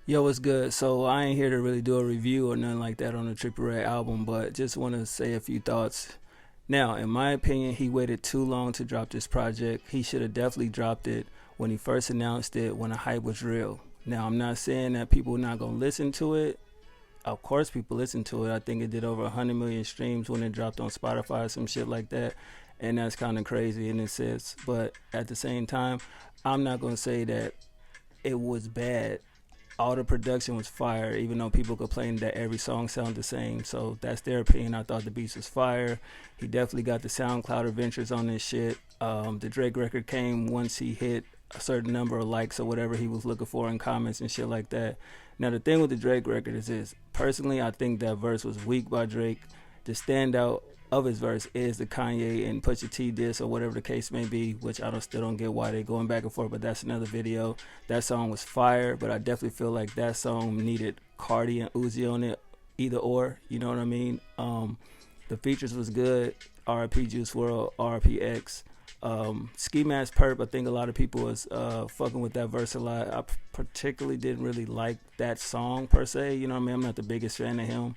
Yo, what's good? So I ain't here to really do a review or nothing like that on the Trippie Red album, but just want to say a few thoughts. Now, in my opinion, he waited too long to drop this project. He should have definitely dropped it when he first announced it, when the hype was real. Now, I'm not saying that people are not gonna listen to it. Of course, people listen to it. I think it did over 100 million streams when it dropped on Spotify or some shit like that, and that's kind of crazy in a sense. But at the same time, I'm not gonna say that it was bad. All the production was fire, even though people complained that every song sounded the same. So that's their opinion. I thought the beats was fire. He definitely got the SoundCloud adventures on this shit. The Drake record came once he hit a certain number of likes or whatever he was looking for in comments and shit like that. Now the thing with the Drake record is this. Personally, I think that verse was weak by Drake. The standout of his verse is the Kanye and Pusha T diss or whatever the case may be, which I still don't get why they're going back and forth, but that's another video. That song was fire, but I definitely feel like that song needed Cardi and Uzi on it, either or, you know what I mean? The features was good. RIP Juice World, RIP X. Ski Mask Perp, I think a lot of people was fucking with that verse a lot. I particularly didn't really like that song per se, you know what I mean? I'm not the biggest fan of him.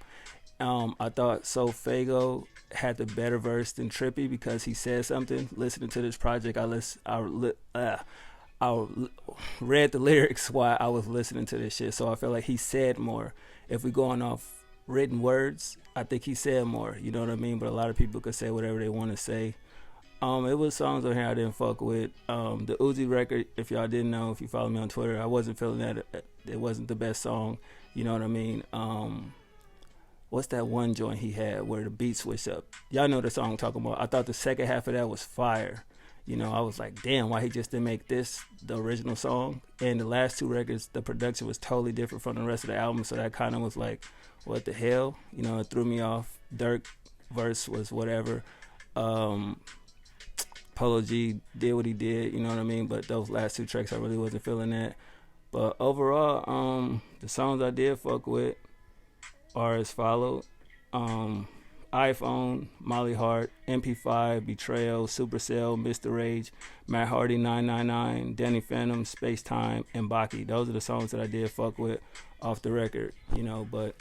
I thought So Fago had the better verse than Trippie because he said something. Listening to this project, I read the lyrics while I was listening to this shit, so I feel like he said more. If we going off written words, I think he said more. You know what I mean? But a lot of people could say whatever they want to say. It was songs on here I didn't fuck with. The Uzi record, if y'all didn't know, if you follow me on Twitter, I wasn't feeling that. It wasn't the best song. You know what I mean? What's that one joint he had where the beat switched up? Y'all know the song I'm talking about. I thought the second half of that was fire. You know, I was like, damn, why he just didn't make this the original song? And the last two records, the production was totally different from the rest of the album, so that kind of was like, what the hell? You know, it threw me off. Dirk verse was whatever. Polo G did what he did, you know what I mean? But those last two tracks, I really wasn't feeling that. But overall, the songs I did fuck with are as followed. iPhone, Molly Hart, MP5, Betrayal, Supercell, Mr. Rage, Matt Hardy 999, Danny Phantom, Space Time, and Baki. Those are the songs that I did fuck with off the record, you know, but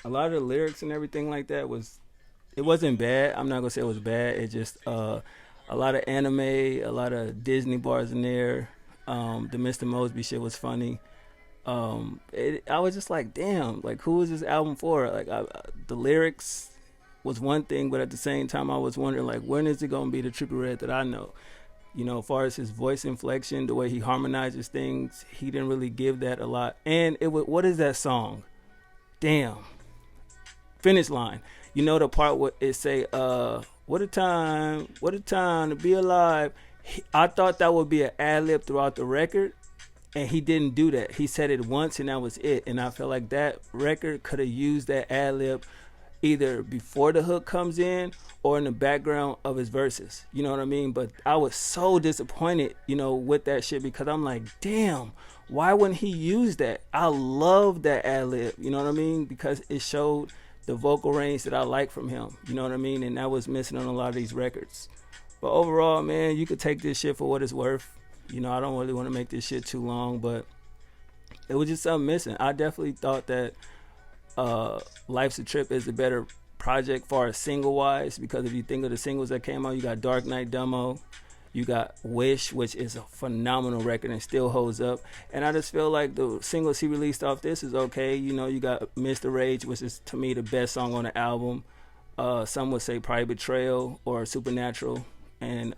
a lot of the lyrics and everything like that it wasn't bad. I'm not gonna say it was bad. It just a lot of anime, a lot of Disney bars in there. The Mr. Mosby shit was funny. I was just like, damn, like who is this album for? Like the lyrics was one thing, but at the same time I was wondering like when is it gonna be the Trippie Red that I know? You know, as far as his voice inflection, the way he harmonizes things, he didn't really give that a lot. And what is that song? Damn, Finish Line. You know the part where it say, what a time to be alive. I thought that would be an ad-lib throughout the record, and he didn't do that. He said it once and that was it. And I feel like that record could have used that ad-lib either before the hook comes in or in the background of his verses. You know what I mean? But I was so disappointed, you know, with that shit because I'm like, damn, why wouldn't he use that? I love that ad-lib, you know what I mean? Because it showed the vocal range that I like from him, you know what I mean? And that was missing on a lot of these records. But overall, man, you could take this shit for what it's worth. You know, I don't really want to make this shit too long, but it was just something missing. I definitely thought that Life's a Trip is a better project far as single-wise, because if you think of the singles that came out, you got Dark Knight Demo, you got Wish, which is a phenomenal record and still holds up. And I just feel like the singles he released off this is okay. You know, you got Mr. Rage, which is to me the best song on the album. Some would say probably Betrayal or Supernatural. And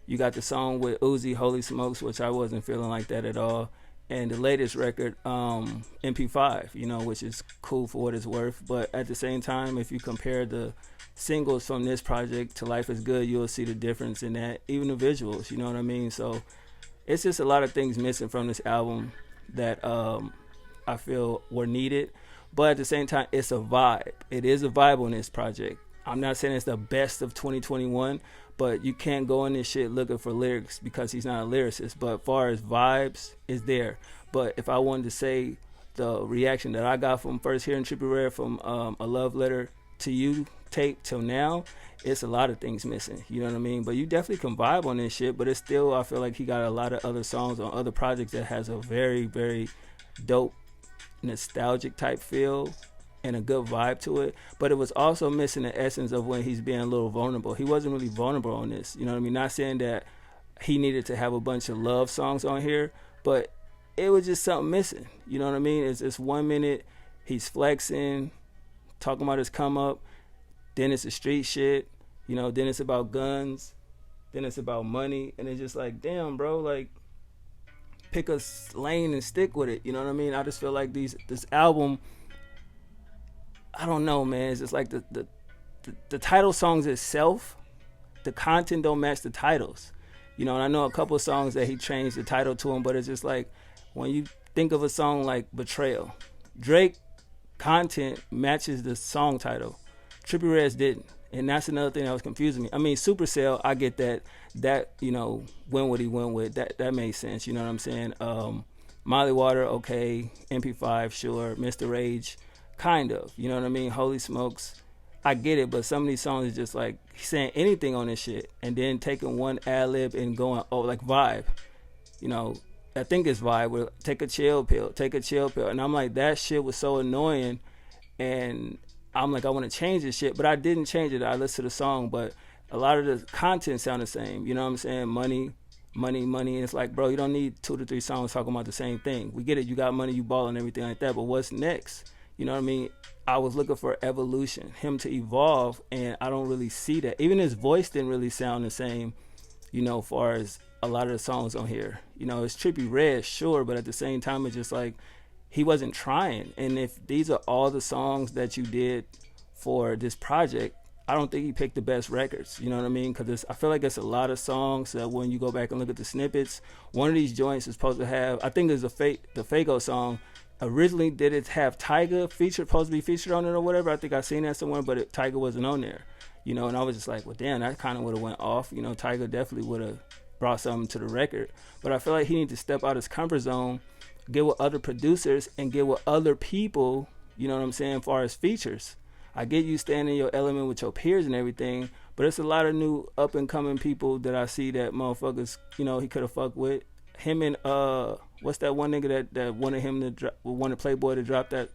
you got the song with Uzi, Holy Smokes, which I wasn't feeling like that at all. And the latest record, MP5, you know, which is cool for what it's worth. But at the same time, if you compare the singles from this project to Life is Good, you'll see the difference in that. Even the visuals, you know what I mean? So it's just a lot of things missing from this album that I feel were needed. But at the same time, it's a vibe. It is a vibe on this project. I'm not saying it's the best of 2021, but you can't go in this shit looking for lyrics because he's not a lyricist. But as far as vibes, is there. But if I wanted to say the reaction that I got from first hearing Trippie Red from A Love Letter to You tape till now, it's a lot of things missing. You know what I mean? But you definitely can vibe on this shit, but it's still, I feel like he got a lot of other songs on other projects that has a very, very dope, nostalgic type feel and a good vibe to it, but it was also missing the essence of when he's being a little vulnerable. He wasn't really vulnerable on this, you know what I mean? Not saying that he needed to have a bunch of love songs on here, but it was just something missing, you know what I mean? It's 1 minute he's flexing, talking about his come up, then it's the street shit, you know, then it's about guns, then it's about money, and it's just like, damn, bro, like, pick a lane and stick with it, you know what I mean? I just feel like this album, I don't know, man, it's just like the title songs itself, the content don't match the titles, you know, and I know a couple of songs that he changed the title to them, but it's just like, when you think of a song like Betrayal, Drake content matches the song title. Trippie Reds didn't. And that's another thing that was confusing me. I mean, Supercell, I get that, you know, went what he went with. That made sense, you know what I'm saying? Molly Water, okay. MP5, sure. Mr. Rage, kind of. You know what I mean? Holy Smokes, I get it, but some of these songs is just like saying anything on this shit and then taking one ad-lib and going, oh, like Vibe. You know, I think it's Vibe where take a chill pill. And I'm like, that shit was so annoying, and I'm like, I want to change this shit, but I didn't change it. I listened to the song, but a lot of the content sound the same. You know what I'm saying? Money. And it's like, bro, you don't need 2 to 3 songs talking about the same thing. We get it. You got money, you ball and everything like that, but what's next? You know what I mean? I was looking for evolution, him to evolve, and I don't really see that. Even his voice didn't really sound the same, you know, as far as a lot of the songs on here. You know, it's Trippie Red, sure, but at the same time, it's just like, he wasn't trying. And if these are all the songs that you did for this project, I don't think he picked the best records. You know what I mean? Because I feel like it's a lot of songs that when you go back and look at the snippets, one of these joints is supposed to have, I think it's the Fago song. Originally, did it have Tyga supposed to be featured on it or whatever? I think I seen that somewhere, but Tyga wasn't on there. You know, and I was just like, well, damn, that kind of would have went off. You know, Tyga definitely would have brought something to the record. But I feel like he needs to step out his comfort zone, get with other producers, and get with other people, you know what I'm saying, as far as features. I get you staying in your element with your peers and everything, but it's a lot of new up-and-coming people that I see that motherfuckers, you know, he could have fucked with. Him and, what's that one nigga that wanted him to wanted Playboy to drop that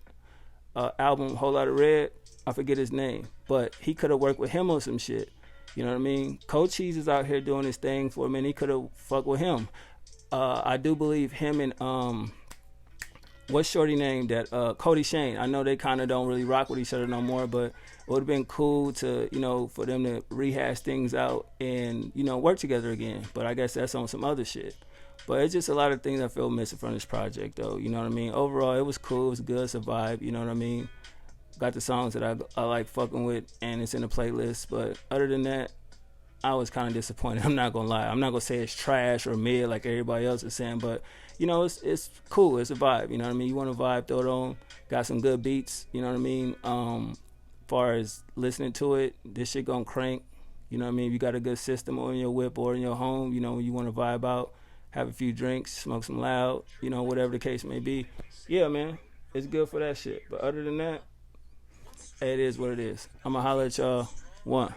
album, Whole Lotta Red? I forget his name, but he could have worked with him on some shit. You know what I mean? Cold Cheese is out here doing his thing for a minute. He could have fucked with him. I do believe him and, what's shorty name that Cody Shane, I know they kind of don't really rock with each other no more, but it would have been cool to, you know, for them to rehash things out and, you know, work together again. But I guess that's on some other shit. But it's just a lot of things I feel missing from this project, though. You know what I mean? Overall, it was cool. It was good. It's a vibe. You know what I mean? Got the songs that I like fucking with, and it's in the playlist. But other than that, I was kind of disappointed. I'm not gonna lie. I'm not gonna say it's trash or mid like everybody else is saying, but you know, it's cool. It's a vibe. You know what I mean? You want a vibe, throw it on. Got some good beats. You know what I mean? Far as listening to it, this shit gonna crank. You know what I mean? If you got a good system or in your whip or in your home, you know, when you want to vibe out, have a few drinks, smoke some loud, you know, whatever the case may be. Yeah, man, it's good for that shit. But other than that, it is what it is. I'ma holler at y'all. One.